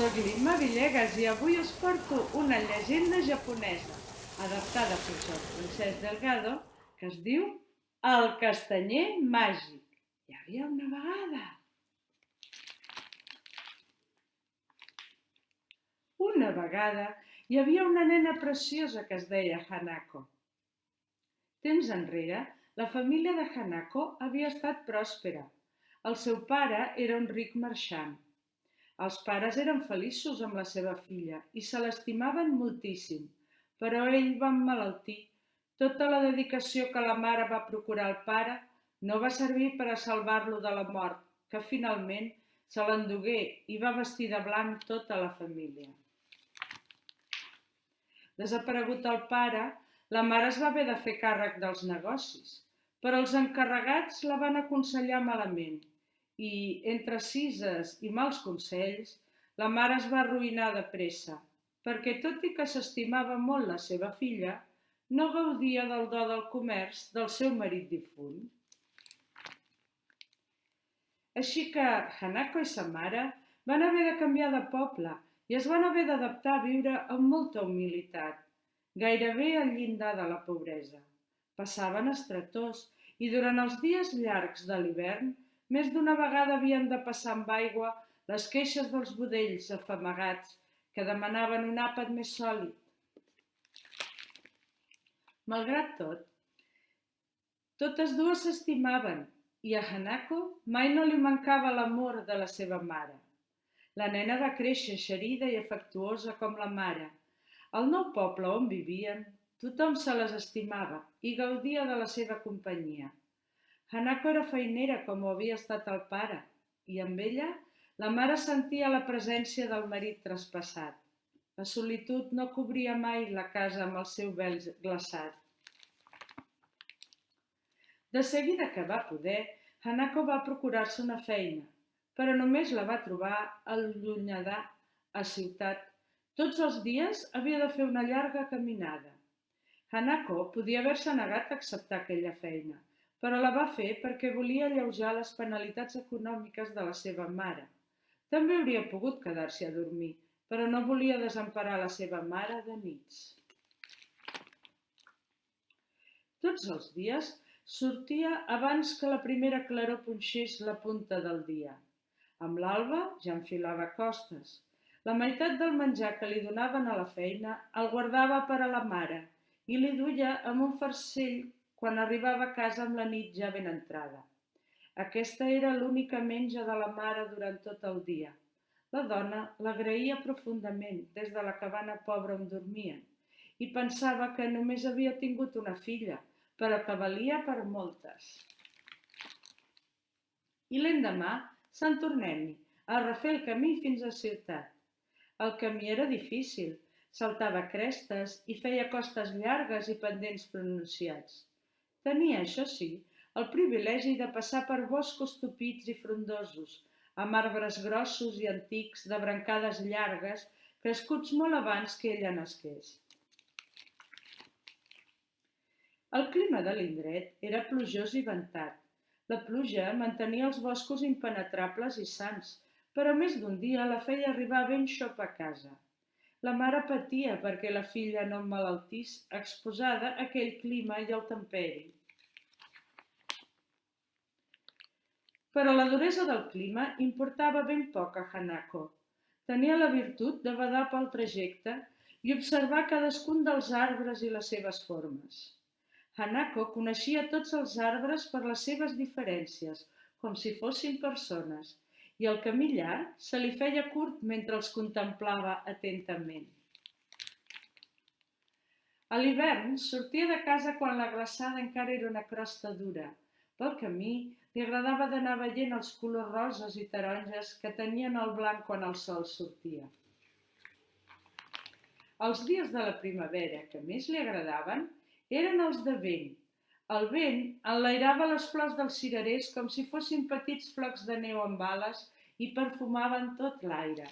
Soc l'Imma Villegas i avui us porto una llegenda japonesa adaptada per Joan Francesc Delgado que es diu El castanyer màgic. Hi havia una vegada. Una vegada hi havia una nena preciosa que es deia Hanako. Temps enrere, la família de Hanako havia estat pròspera. El seu pare era un ric marxant. Els pares eren feliços amb la seva filla i se l'estimaven moltíssim, però ell va emmalaltir. Tota la dedicació que la mare va procurar al pare no va servir per a salvar-lo de la mort, que finalment se l'endugué i va vestir de blanc tota la família. Desaparegut el pare, la mare es va haver de fer càrrec dels negocis, però els encarregats la van aconsellar malament i, entre cises i mals consells, la mare es va arruïnar de pressa, perquè tot i que s'estimava molt la seva filla, no gaudia del do del comerç del seu marit difunt. Així que Hanako i sa mare van haver de canviar de poble i es van haver d'adaptar a viure amb molta humilitat, gairebé al llindar de la pobresa. Passaven estretors i durant els dies llargs de l'hivern més d'una vegada havien de passar amb aigua les queixes dels budells afamagats que demanaven un àpat més sòlid. Malgrat tot, totes dues s'estimaven i a Hanako mai no li mancava l'amor de la seva mare. La nena va créixer eixerida i afectuosa com la mare. Al nou poble on vivien, tothom se les estimava i gaudia de la seva companyia. Hanako era feinera com ho havia estat el pare i amb ella la mare sentia la presència del marit traspassat. La solitud no cobria mai la casa amb el seu vel glaçat. De seguida que va poder, Hanako va procurar-se una feina, però només la va trobar allunyada a ciutat. Tots els dies havia de fer una llarga caminada. Hanako podia haver-se negat a acceptar aquella feina, però la va fer perquè volia alleujar les penalitats econòmiques de la seva mare. També hauria pogut quedar-s'hi a dormir, però no volia desemparar la seva mare de nits. Tots els dies sortia abans que la primera claror punxés la punta del dia. Amb l'alba ja enfilava costes. La meitat del menjar que li donaven a la feina el guardava per a la mare i li duia amb un farcell quan arribava a casa amb la nit ja ben entrada. Aquesta era l'única menja de la mare durant tot el dia. La dona l'agraïa profundament des de la cabana pobra on dormien i pensava que només havia tingut una filla, però que valia per moltes. I l'endemà se'n tornem-hi, a refer el camí fins a ciutat. El camí era difícil, saltava crestes i feia costes llargues i pendents pronunciats. Tenia, això sí, el privilegi de passar per boscos tupits i frondosos, amb arbres grossos i antics de brancades llargues, crescuts molt abans que ella nasqués. El clima de l'indret era plujós i ventat. La pluja mantenia els boscos impenetrables i sans, però més d'un dia la feia arribar ben xopa a casa. La mare patia perquè la filla no emmalaltís exposada a aquell clima i al temperi. Però la duresa del clima importava ben poc a Hanako. Tenia la virtut de badar pel trajecte i observar cadascun dels arbres i les seves formes. Hanako coneixia tots els arbres per les seves diferències, com si fossin persones, i el camí llarg se li feia curt mentre els contemplava atentament. A l'hivern sortia de casa quan la glaçada encara era una crosta dura. Pel camí li agradava d'anar veient els colors roses i taronges que tenien el blanc quan el sol sortia. Els dies de la primavera que més li agradaven eren els de vent. El vent enlairava les flors dels cirerers com si fossin petits flocs de neu amb ales i perfumaven tot l'aire.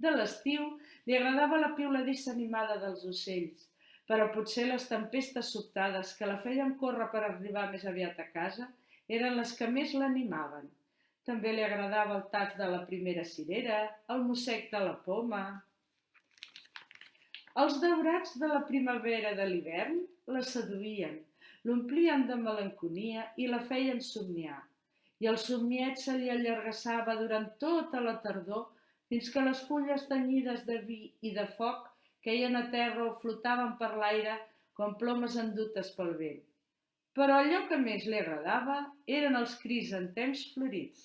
De l'estiu li agradava la piuladissa animada dels ocells, però potser les tempestes sobtades que la feien córrer per arribar més aviat a casa eren les que més l'animaven. També li agradava el tac de la primera cirera, el mossec de la poma. Els daurats de la primavera de l'hivern la seduïen, l'omplien de melancolia i la feien somniar. I el somniet se li allargassava durant tota la tardor fins que les fulles tenyides de vi i de foc queien a terra o flotaven per l'aire com plomes endutes pel vent. Però allò que més li agradava eren els crisantems florits.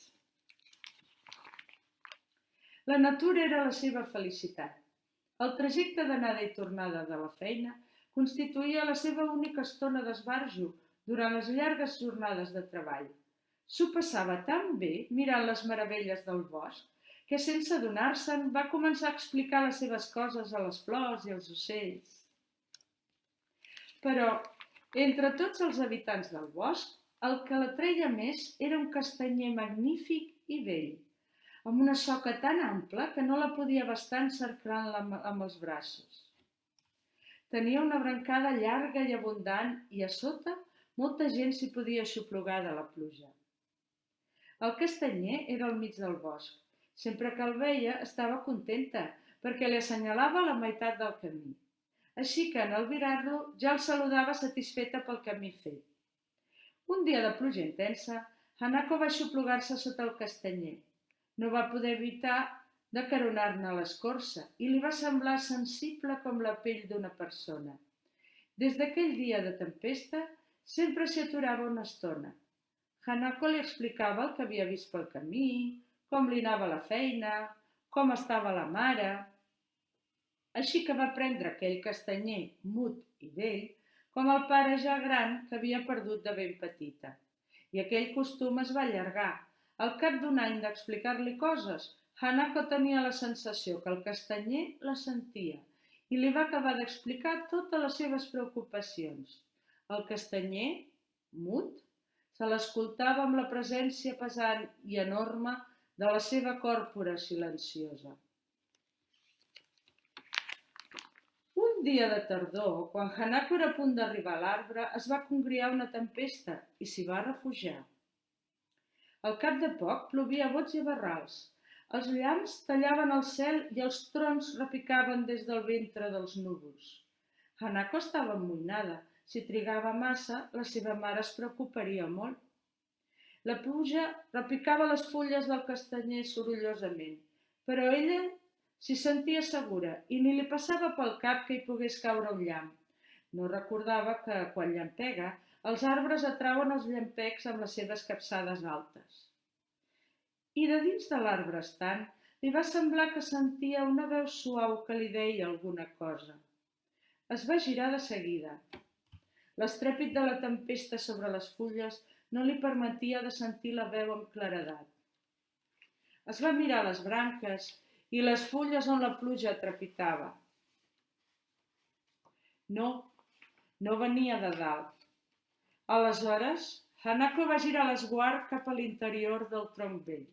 La natura era la seva felicitat. El trajecte d'anada i tornada de la feina constituïa la seva única estona d'esbarjo durant les llargues jornades de treball. S'ho passava tan bé mirant les meravelles del bosc que, sense adonar-se'n, va començar a explicar les seves coses a les flors i als ocells. Però, entre tots els habitants del bosc, el que l'atreia més era un castanyer magnífic i vell, amb una soca tan ampla que no la podia abastar encerclant-la amb els braços. Tenia una brancada llarga i abundant i a sota molta gent s'hi podia aixoplugar de la pluja. El castanyer era al mig del bosc. Sempre que el veia estava contenta perquè li assenyalava la meitat del camí. Així que en albirar-lo ja el saludava satisfeta pel camí fet. Un dia de pluja intensa, Hanako va aixoplugar-se sota el castanyer. No va poder evitar d'acaronar-ne l'escorça i li va semblar sensible com la pell d'una persona. Des d'aquell dia de tempesta, sempre s'hi aturava una estona. Hanako li explicava el que havia vist pel camí, com li anava la feina, com estava la mare. Així que va prendre aquell castanyer mut i vell com el pare ja gran que havia perdut de ben petita. I aquell costum es va allargar. Al cap d'un any d'explicar-li coses, Hanako tenia la sensació que el castanyer la sentia i li va acabar d'explicar totes les seves preocupacions. El castanyer, mut, se l'escoltava amb la presència pesant i enorme de la seva còrpora silenciosa. Un dia de tardor, quan Hanako era a punt d'arribar a l'arbre, es va congriar una tempesta i s'hi va refugiar. Al cap de poc plovia a bots i a barrals. Els llamps tallaven el cel i els trons repicaven des del ventre dels núvols. Hanako estava amoïnada. Si trigava massa, la seva mare es preocuparia molt. La pluja repicava les fulles del castanyer sorollosament, però ella s'hi sentia segura i ni li passava pel cap que hi pogués caure un llamp. No recordava que, quan llampega, els arbres atrauen els llampecs amb les seves capçades altes. I de dins de l'arbre estant, li va semblar que sentia una veu suau que li deia alguna cosa. Es va girar de seguida. L'estrèpit de la tempesta sobre les fulles no li permetia de sentir la veu amb claredat. Es va mirar les branques i les fulles on la pluja trepitava. No venia de dalt. Aleshores, Hanako va girar l'esguard cap a l'interior del tronc vell.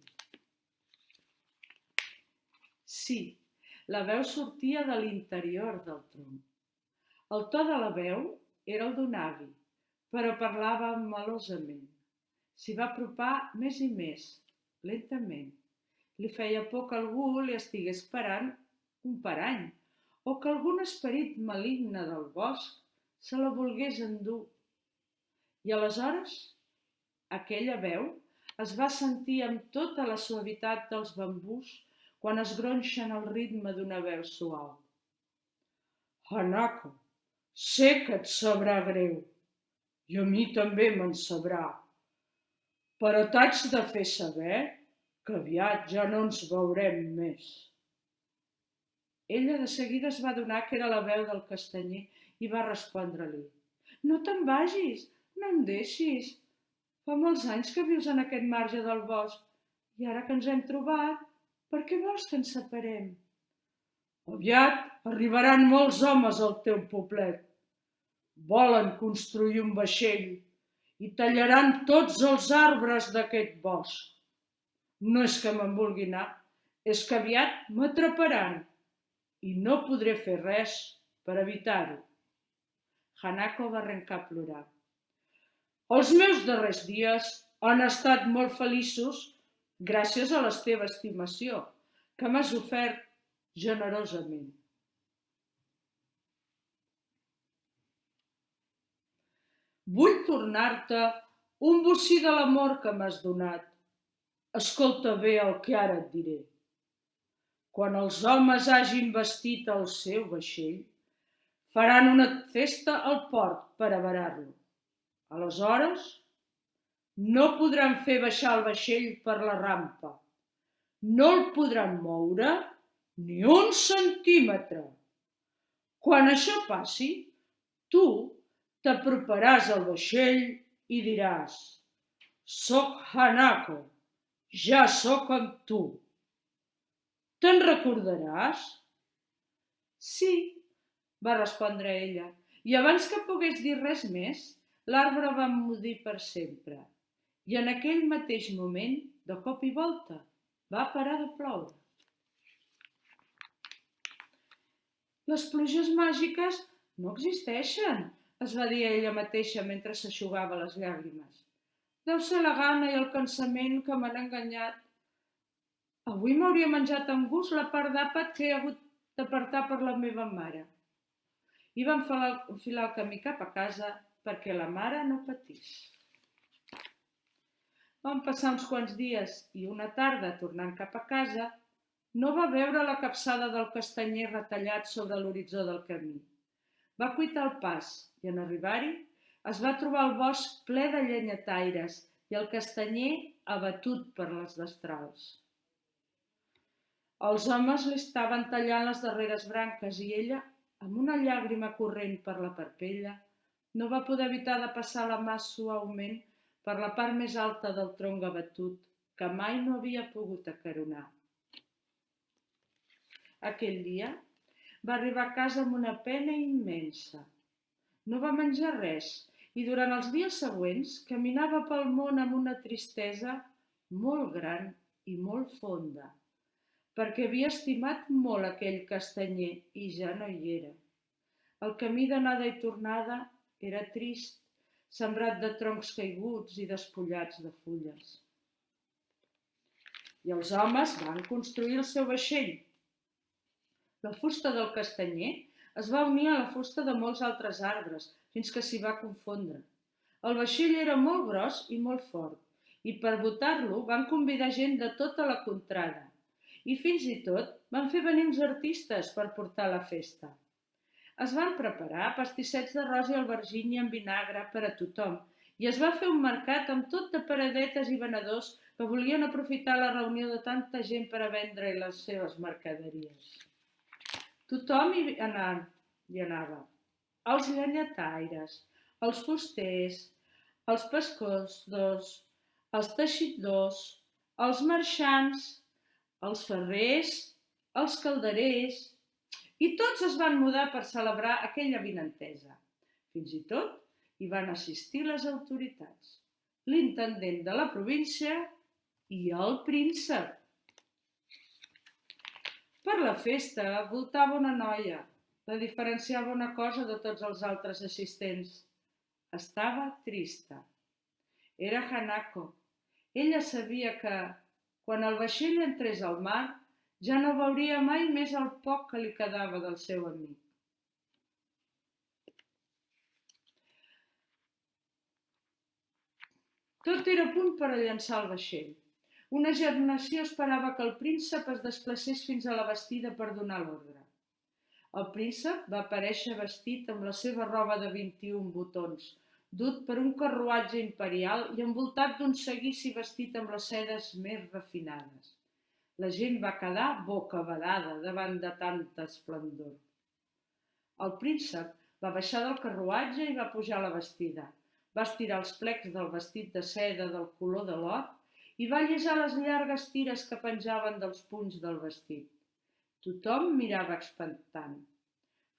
Sí, la veu sortia de l'interior del tronc. El to de la veu era el d'un avi, però parlava melosament. S'hi va apropar més i més, lentament. Li feia por que algú li estigués esperant un parany, o que algun esperit maligne del bosc se la volgués endur. I aleshores, aquella veu es va sentir amb tota la suavitat dels bambús quan es gronxen al ritme d'una veu suau. Hanako, sé que et sabrà greu, i a mi també me'n sabrà, però t'haig de fer saber que aviat ja no ens veurem més. Ella de seguida es va adonar que era la veu del castanyer i va respondre-li. No te'n vagis, no em deixis. Fa molts anys que vius en aquest marge del bosc i ara que ens hem trobat, per què vols que ens separem? Aviat arribaran molts homes al teu poblet. Volen construir un vaixell i tallaran tots els arbres d'aquest bosc. No és que me'n vulgui anar, és que aviat m'atraparan i no podré fer res per evitar-ho. Hanako va arrencar a plorar. Els meus darrers dies han estat molt feliços gràcies a la teva estimació, que m'has ofert generosament. Vull tornar-te un bocí de l'amor que m'has donat. Escolta bé el que ara et diré. Quan els homes hagin vestit el seu vaixell, faran una festa al port per avarar-lo. Aleshores, no podran fer baixar el vaixell per la rampa. No el podran moure ni un centímetre. Quan això passi, tu t'aproparàs al vaixell i diràs: «Soc Hanako, ja soc amb tu». Te'n recordaràs? «Sí», va respondre ella, i abans que pogués dir res més, l'arbre va emmudir per sempre. I en aquell mateix moment, de cop i volta, va parar de ploure. Les pluges màgiques no existeixen, es va dir a ella mateixa mentre s'eixugava les llàgrimes. Deu ser la gana i el cansament que m'han enganyat. Avui m'hauria menjat amb gust la part d'àpat que he hagut d'apartar per la meva mare. I va enfilar el camí cap a casa perquè la mare no patís. Van passar uns quants dies i una tarda, tornant cap a casa, no va veure la capçada del castanyer retallat sobre l'horitzó del camí. Va cuitar el pas i, en arribar-hi, es va trobar el bosc ple de llenyataires i el castanyer abatut per les destrals. Els homes li estaven tallant les darreres branques i ella, amb una llàgrima corrent per la parpella, no va poder evitar de passar la mà suaument per la part més alta del tronc abatut, que mai no havia pogut acaronar. Aquell dia va arribar a casa amb una pena immensa. No va menjar res i durant els dies següents caminava pel món amb una tristesa molt gran i molt fonda, perquè havia estimat molt aquell castanyer i ja no hi era. El camí d'anada i tornada era trist, sembrat de troncs caiguts i despullats de fulles. I els homes van construir el seu vaixell. La fusta del castanyer es va unir a la fusta de molts altres arbres, fins que s'hi va confondre. El vaixell era molt gros i molt fort, i per botar-lo van convidar gent de tota la contrada, i fins i tot van fer venir uns artistes per portar la festa. Es van preparar pastissets d'arròs i albergínia amb vinagre per a tothom, i es va fer un mercat amb tot de paradetes i venedors que volien aprofitar la reunió de tanta gent per a vendre les seves mercaderies. Tothom hi anava. Els llenyataires, els fusters, els pescadors, els teixidors, els marxants, els ferrers, els calderers, i tots es van mudar per celebrar aquella avinentesa. Fins i tot hi van assistir les autoritats, l'intendent de la província i el príncep. Per la festa voltava una noia. La diferenciava una cosa de tots els altres assistents. Estava trista. Era Hanako. Ella sabia que, quan el vaixell entrés al mar, ja no veuria mai més el poc que li quedava del seu amic. Tot era a punt per a llançar el vaixell. Una generació esperava que el príncep es desplacés fins a la bastida per donar l'ordre. El príncep va aparèixer vestit amb la seva roba de 21 botons, dut per un carruatge imperial i envoltat d'un seguici vestit amb les sedes més refinades. La gent va quedar bocabadada davant de tanta esplendor. El príncep va baixar del carruatge i va pujar a la bastida. Va estirar els plecs del vestit de seda del color de l'or i va lliçar les llargues tires que penjaven dels punys del vestit. Tothom mirava expectant.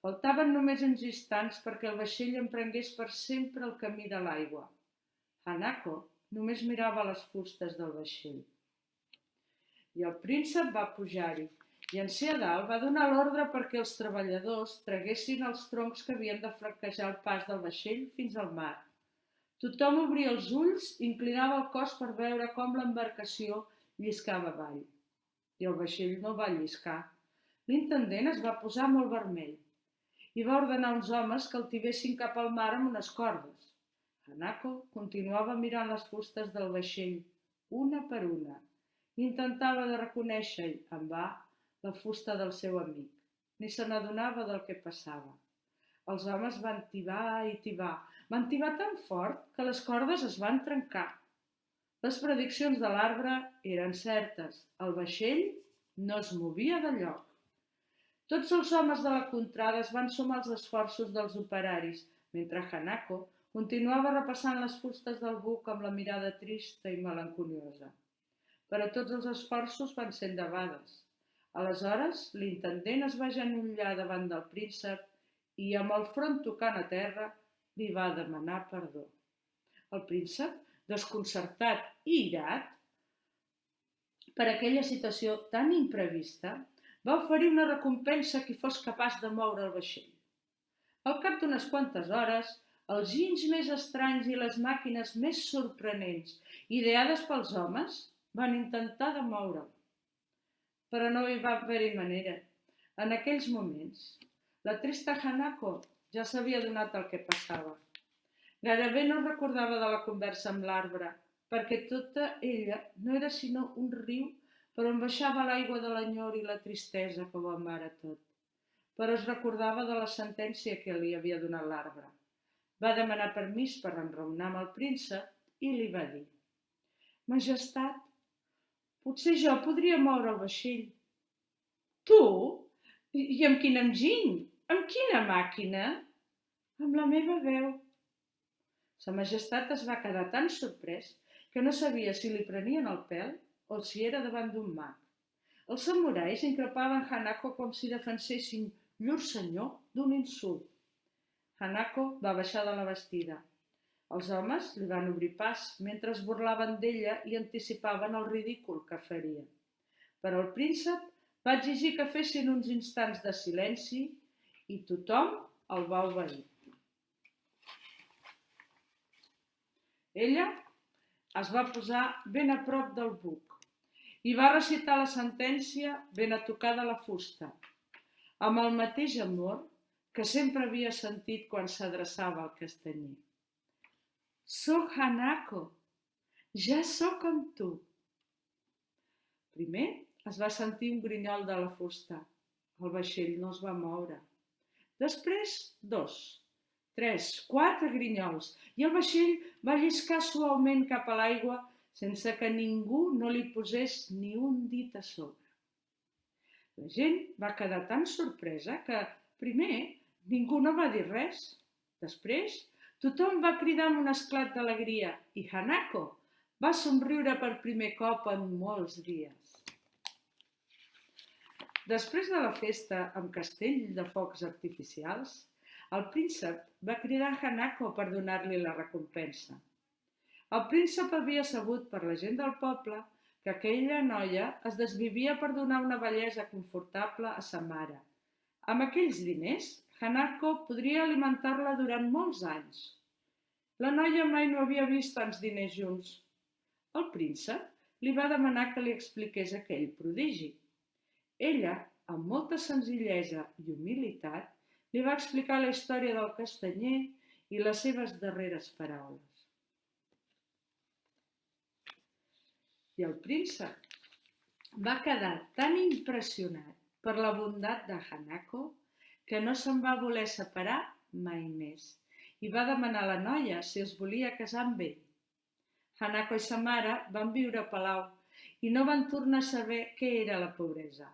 Faltaven només uns instants perquè el vaixell emprengués per sempre el camí de l'aigua. Hanako només mirava les fustes del vaixell. I el príncep va pujar-hi i en ser a dalt va donar l'ordre perquè els treballadors traguessin els troncs que havien de flanquejar el pas del vaixell fins al mar. Tothom obria els ulls i inclinava el cos per veure com l'embarcació lliscava avall. I el vaixell no va lliscar. L'intendent es va posar molt vermell i va ordenar a uns homes que el tivessin cap al mar amb unes cordes. Hanako continuava mirant les fustes del vaixell, una per una, i intentava de reconèixer en va la fusta del seu amic. Ni se n'adonava del que passava. Els homes van tibar i tibar. Van tibar tan fort que les cordes es van trencar. Les prediccions de l'arbre eren certes. El vaixell no es movia de lloc. Tots els homes de la contrada es van sumar als esforços dels operaris, mentre Hanako continuava repassant les fustes del buc amb la mirada trista i melancoliosa. Però tots els esforços van ser endebades. Aleshores, l'intendent es va agenollar davant del príncep i, amb el front tocant a terra, li va demanar perdó. El príncep, desconcertat i irat per aquella situació tan imprevista, va oferir una recompensa a qui fos capaç de moure el vaixell. Al cap d'unes quantes hores, els ginys més estranys i les màquines més sorprenents ideades pels homes van intentar de moure'l. Però no hi va haver-hi manera. En aquells moments, la trista Hanako ja s'havia adonat del que passava. Gairebé no recordava de la conversa amb l'arbre, perquè tota ella no era sinó un riu per on baixava l'aigua de l'enyor i la tristesa que ho amara tot. Però es recordava de la sentència que li havia donat l'arbre. Va demanar permís per enraonar amb el príncep i li va dir: Majestat, potser jo podria moure el vaixell. Tu? I amb quin enginy? Amb quina màquina? Amb la meva veu. Sa Majestat es va quedar tan sorprès que no sabia si li prenien el pèl o si era davant d'un mag. Els samurais increpaven Hanako com si defensessin llur senyor d'un insult. Hanako va baixar de la bastida. Els homes li van obrir pas mentre es burlaven d'ella i anticipaven el ridícul que faria. Però el príncep va exigir que fessin uns instants de silenci i tothom el va obeir. Ella es va posar ben a prop del buc i va recitar la sentència ben a tocar de la fusta, amb el mateix amor que sempre havia sentit quan s'adreçava al castanyer. Soc Hanako, ja sóc amb tu. Primer es va sentir un grinyol de la fusta. El vaixell no es va moure. Després 2, 3, 4 grinyols i el vaixell va lliscar suaument cap a l'aigua sense que ningú no li posés ni un dit a sobre. La gent va quedar tan sorpresa que, primer, ningú no va dir res. Després, tothom va cridar amb un esclat d'alegria i Hanako va somriure per primer cop en molts dies. Després de la festa amb castell de focs artificials, el príncep va cridar a Hanako per donar-li la recompensa. El príncep havia sabut per la gent del poble que aquella noia es desvivia per donar una bellesa confortable a sa mare. Amb aquells diners, Hanako podria alimentar-la durant molts anys. La noia mai no havia vist tants diners junts. El príncep li va demanar que li expliqués aquell prodigi. Ella, amb molta senzillesa i humilitat, li va explicar la història del castanyer i les seves darreres paraules. I el príncep va quedar tan impressionat per la bondat de Hanako que no se'n va voler separar mai més i va demanar a la noia si es volia casar amb ell. Hanako i sa mare van viure a palau i no van tornar a saber què era la pobresa.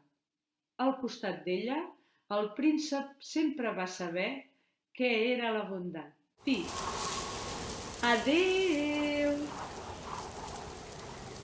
Al costat d'ella, el príncep sempre va saber què era la bondat. Fi. Adéu!